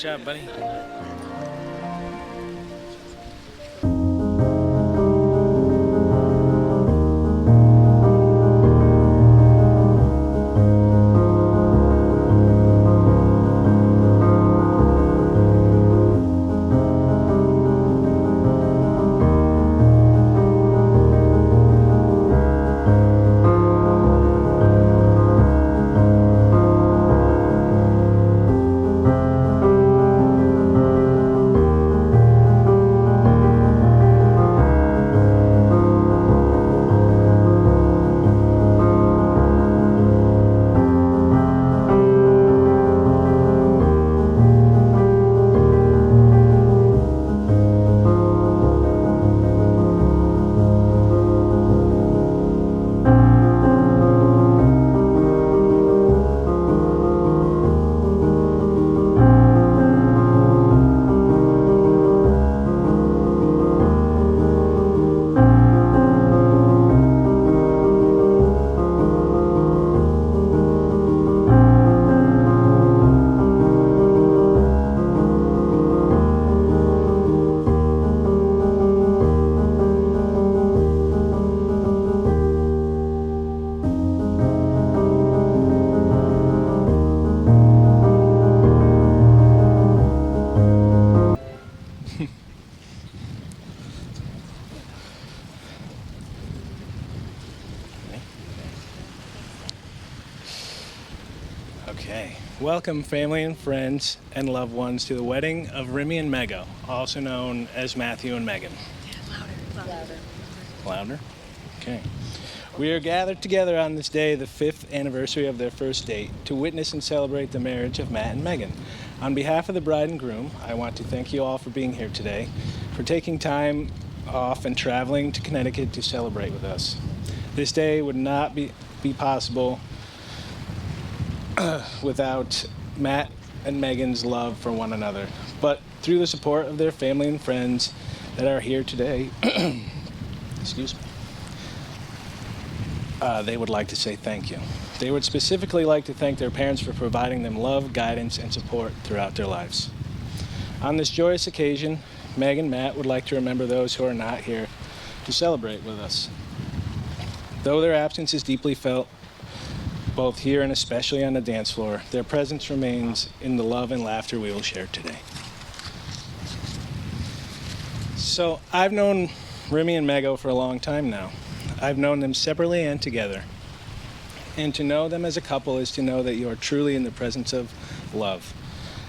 job, buddy. Okay, welcome family and friends and loved ones to the wedding of Remy and Mego, also known as Matthew and Megan. Louder. Louder? Okay. We are gathered together on this day, the 5th anniversary of their first date, to witness and celebrate the marriage of Matt and Megan. On behalf of the bride and groom, I want to thank you all for being here today, for taking time off and traveling to Connecticut to celebrate with us. This day would not be possible without Matt and Megan's love for one another. But through the support of their family and friends that are here today, excuse me, they would like to say thank you. They would specifically like to thank their parents for providing them love, guidance, and support throughout their lives. On this joyous occasion, Meg and Matt would like to remember those who are not here to celebrate with us. Though their absence is deeply felt, both here and especially on the dance floor, their presence remains in the love and laughter we will share today. So I've known Remy and Mego for a long time now. I've known them separately and together. And to know them as a couple is to know that you are truly in the presence of love.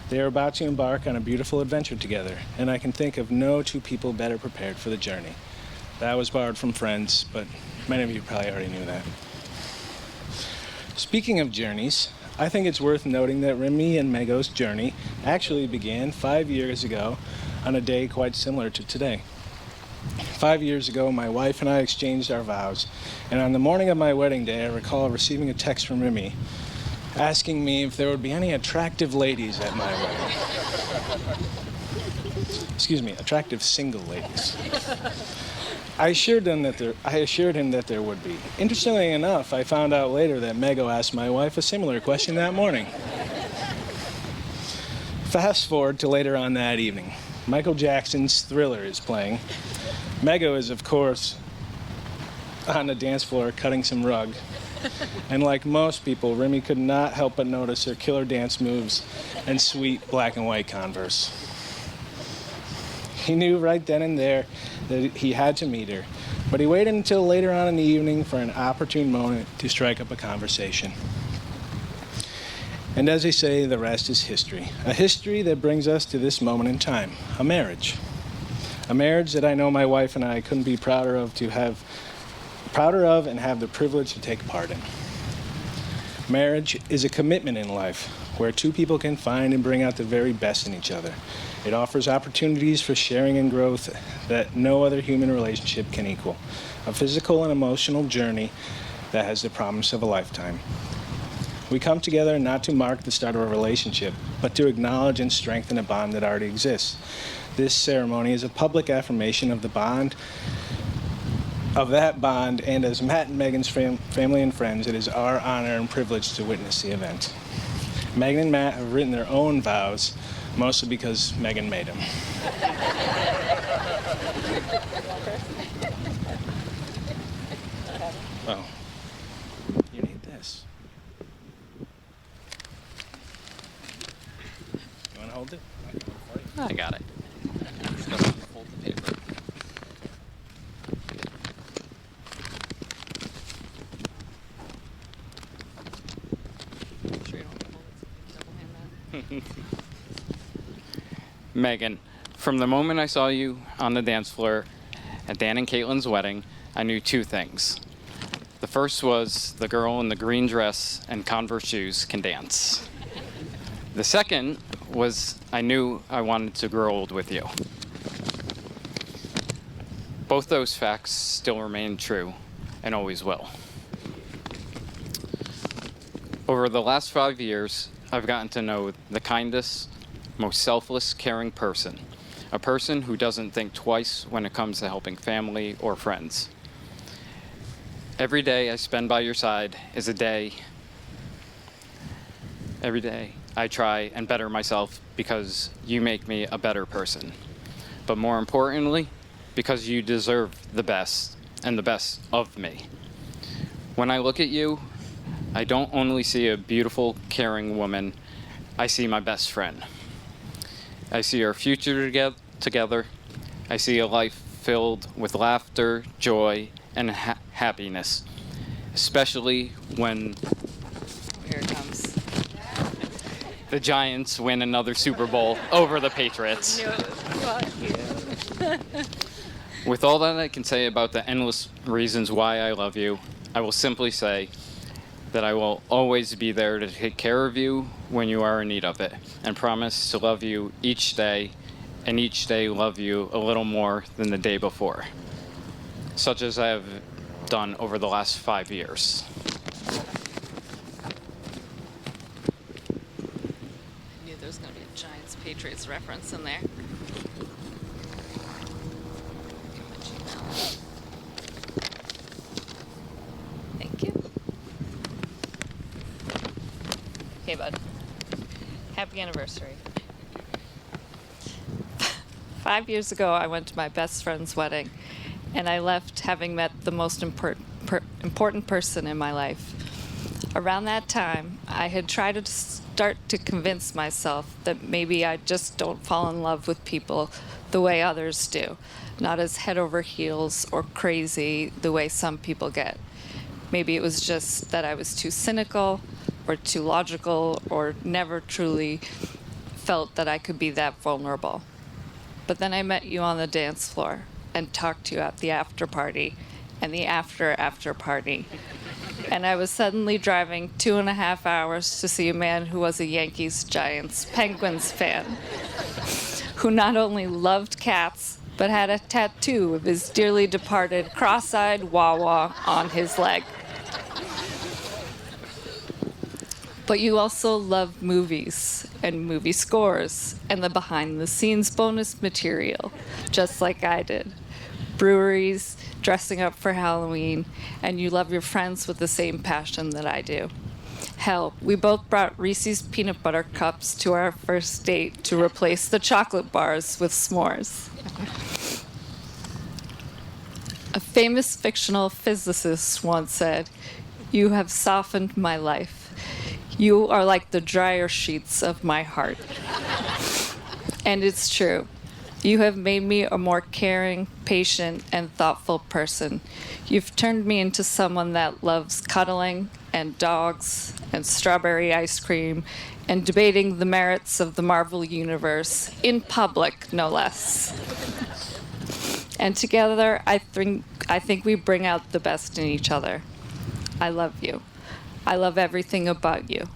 They are about to embark on a beautiful adventure together, and I can think of no two people better prepared for the journey. That was borrowed from Friends, but many of you probably already knew that. Speaking of journeys, I think it's worth noting that Remy and Mego's journey actually began 5 years ago on a day quite similar to today. 5 years ago, my wife and I exchanged our vows, and on the morning of my wedding day, I recall receiving a text from Remy asking me if there would be any attractive ladies at my wedding. Excuse me, attractive single ladies. I assured him that there would be. Interestingly enough, I found out later that Mego asked my wife a similar question that morning. Fast forward to later on that evening. Michael Jackson's Thriller is playing. Mego is, of course, on the dance floor cutting some rug. And like most people, Remy could not help but notice her killer dance moves and sweet black and white Converse. He knew right then and there that he had to meet her, but he waited until later on in the evening for an opportune moment to strike up a conversation. And as they say, the rest is history. A history that brings us to this moment in time, a marriage. A marriage that I know my wife and I couldn't be prouder of and have the privilege to take part in. Marriage is a commitment in life where two people can find and bring out the very best in each other. It offers opportunities for sharing and growth that no other human relationship can equal. A physical and emotional journey that has the promise of a lifetime. We come together not to mark the start of a relationship, but to acknowledge and strengthen a bond that already exists. This ceremony is a public affirmation of that bond, and as Matt and Megan's family and friends, it is our honor and privilege to witness the event. Megan and Matt have written their own vows Mostly because Megan made him. Oh, you need this. You want to hold it? I got it. Just gotta fold the paper. Make sure you don't double hand that. Megan, from the moment I saw you on the dance floor at Dan and Caitlin's wedding, I knew two things. The first was the girl in the green dress and Converse shoes can dance. The second was I knew I wanted to grow old with you. Both those facts still remain true and always will. Over the last 5 years, I've gotten to know the kindest, most selfless, caring person. A person who doesn't think twice when it comes to helping family or friends. Every day I spend by your side is a day. Every day I try and better myself because you make me a better person. But more importantly, because you deserve the best and the best of me. When I look at you, I don't only see a beautiful, caring woman, I see my best friend. I see our future together. I see a life filled with laughter, joy, and happiness, especially when Here it comes. the Giants win another Super Bowl over the Patriots. With all that I can say about the endless reasons why I love you, I will simply say that I will always be there to take care of you when you are in need of it, and promise to love you each day, and each day love you a little more than the day before, such as I have done over the last 5 years. I knew there was going to be a Giants Patriots reference in there. Thank you. Okay, bud. Happy anniversary. 5 years ago, I went to my best friend's wedding, and I left having met the most important person in my life. Around that time, I had tried to start to convince myself that maybe I just don't fall in love with people the way others do, not as head over heels or crazy the way some people get. Maybe it was just that I was too cynical or too logical or never truly felt that I could be that vulnerable. But then I met you on the dance floor and talked to you at the after party and the after party. And I was suddenly driving 2.5 hours to see a man who was a Yankees, Giants, Penguins fan, who not only loved cats, but had a tattoo of his dearly departed cross-eyed Wawa on his leg. But you also love movies and movie scores and the behind-the-scenes bonus material, just like I did. Breweries, dressing up for Halloween, and you love your friends with the same passion that I do. Hell, we both brought Reese's peanut butter cups to our first date to replace the chocolate bars with s'mores. A famous fictional physicist once said, "You have softened my life. You are like the dryer sheets of my heart." And it's true. You have made me a more caring, patient, and thoughtful person. You've turned me into someone that loves cuddling and dogs and strawberry ice cream and debating the merits of the Marvel Universe, in public, no less. And together, I think we bring out the best in each other. I love you. I love everything about you.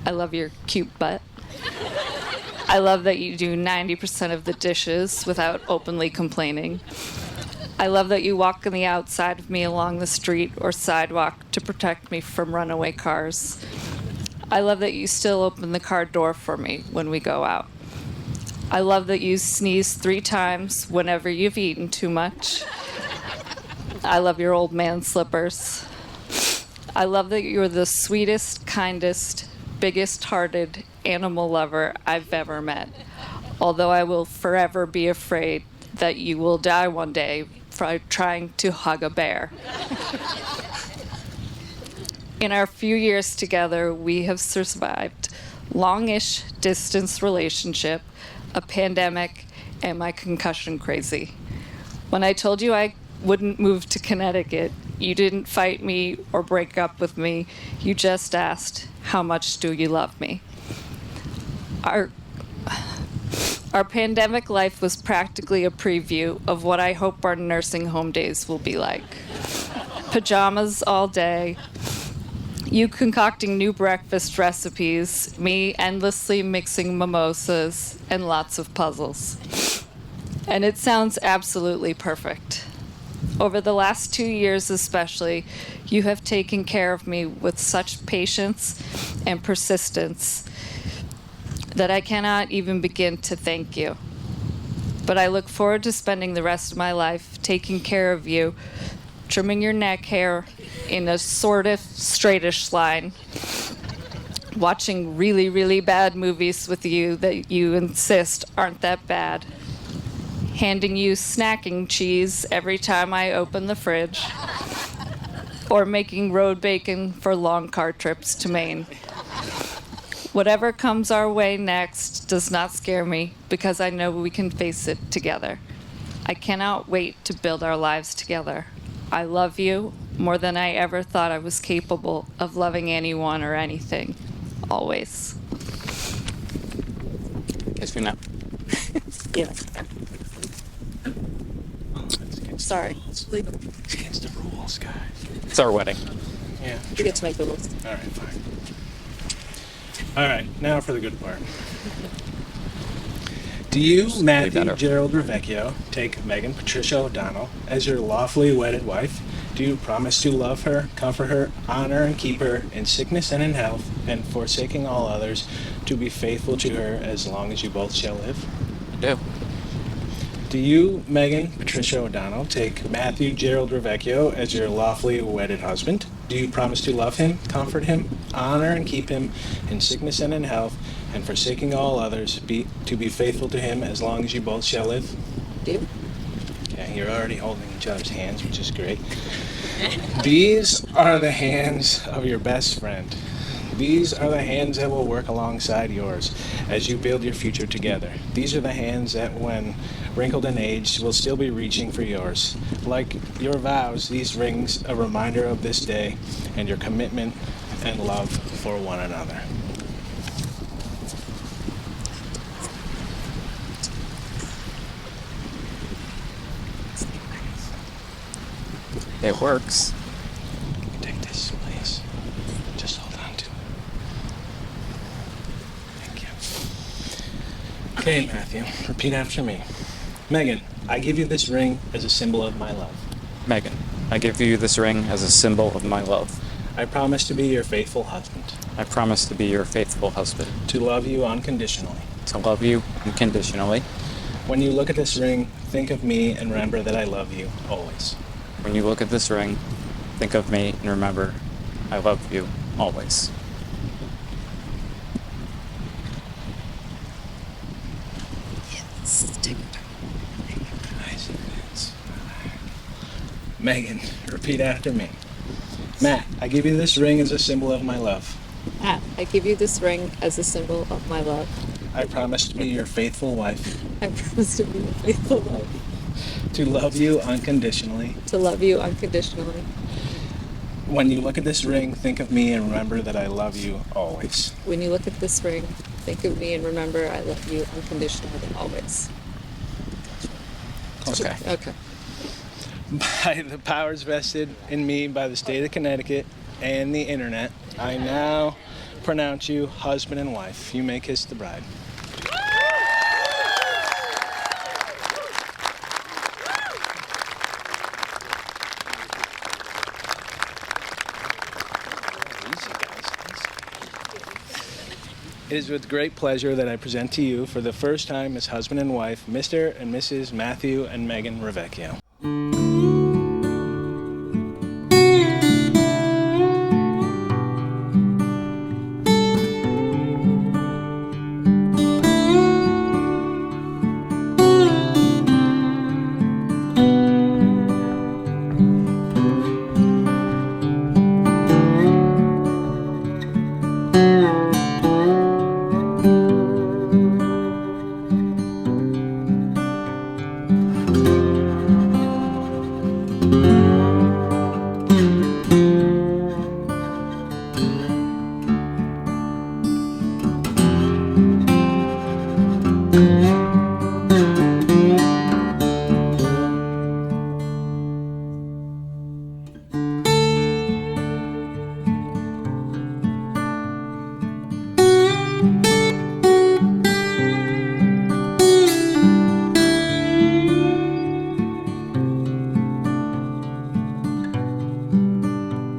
I love your cute butt. I love that you do 90% of the dishes without openly complaining. I love that you walk on the outside of me along the street or sidewalk to protect me from runaway cars. I love that you still open the car door for me when we go out. I love that you sneeze 3 times whenever you've eaten too much. I love your old man slippers. I love that you're the sweetest, kindest, biggest-hearted animal lover I've ever met. although I will forever be afraid that you will die one day for trying to hug a bear. In our few years together, we have survived longish distance relationship, a pandemic, and my concussion crazy. When I told you I wouldn't move to Connecticut, you didn't fight me or break up with me. You just asked, how much do you love me? Our pandemic life was practically a preview of what I hope our nursing home days will be like. Pajamas all day, you concocting new breakfast recipes, me endlessly mixing mimosas, and lots of puzzles. And it sounds absolutely perfect. Over the last 2 years especially, you have taken care of me with such patience and persistence that I cannot even begin to thank you. But I look forward to spending the rest of my life taking care of you, trimming your neck hair in a sort of straightish line, watching really, really bad movies with you that you insist aren't that bad, handing you snacking cheese every time I open the fridge, or making road bacon for long car trips to Maine. Whatever comes our way next does not scare me because I know we can face it together. I cannot wait to build our lives together. I love you more than I ever thought I was capable of loving anyone or anything. Always. Guess we know. Yeah. Sorry. It's against the rules, guys. It's our wedding. Yeah. You get to make the rules. All right, fine. All right, now for the good part. Do you, Matthew better. Gerald Revecchio, take Megan Patricia O'Donnell as your lawfully wedded wife? Do you promise to love her, comfort her, honor and keep her in sickness and in health, and forsaking all others, to be faithful to her as long as you both shall live? I do. Do you, Megan Patricia O'Donnell, take Matthew Gerald Revecchio as your lawfully wedded husband? Do you promise to love him, comfort him, honor and keep him in sickness and in health, and forsaking all others, to be faithful to him as long as you both shall live? Do. Okay, you're already holding each other's hands, which is great. These are the hands of your best friend. These are the hands that will work alongside yours as you build your future together. These are the hands that, when wrinkled and aged, will still be reaching for yours. Like your vows, these rings a reminder of this day and your commitment and love for one another. It works. Take this, please. Just hold on to it. Thank you. Okay, Matthew, repeat after me. Megan, I give you this ring as a symbol of my love. Megan, I give you this ring as a symbol of my love. I promise to be your faithful husband, I promise to be your faithful husband, to love you unconditionally. to love you unconditionally. When you look at this ring, think of me and remember that I love you always. When you look at this ring, think of me and remember, I love you always. Megan, repeat after me. Matt, I give you this ring as a symbol of my love. Matt, I give you this ring as a symbol of my love. I promise to be your faithful wife, I promise to be your faithful wife, to love you unconditionally. to love you unconditionally. When you look at this ring, think of me and remember that I love you always. When you look at this ring, think of me and remember I love you unconditionally always. Okay. Okay. By the powers vested in me by the state of Connecticut and the internet, I now pronounce you husband and wife. You may kiss the bride. It is with great pleasure that I present to you for the first time as husband and wife, Mr. and Mrs. Matthew and Megan Revecchio.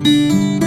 you.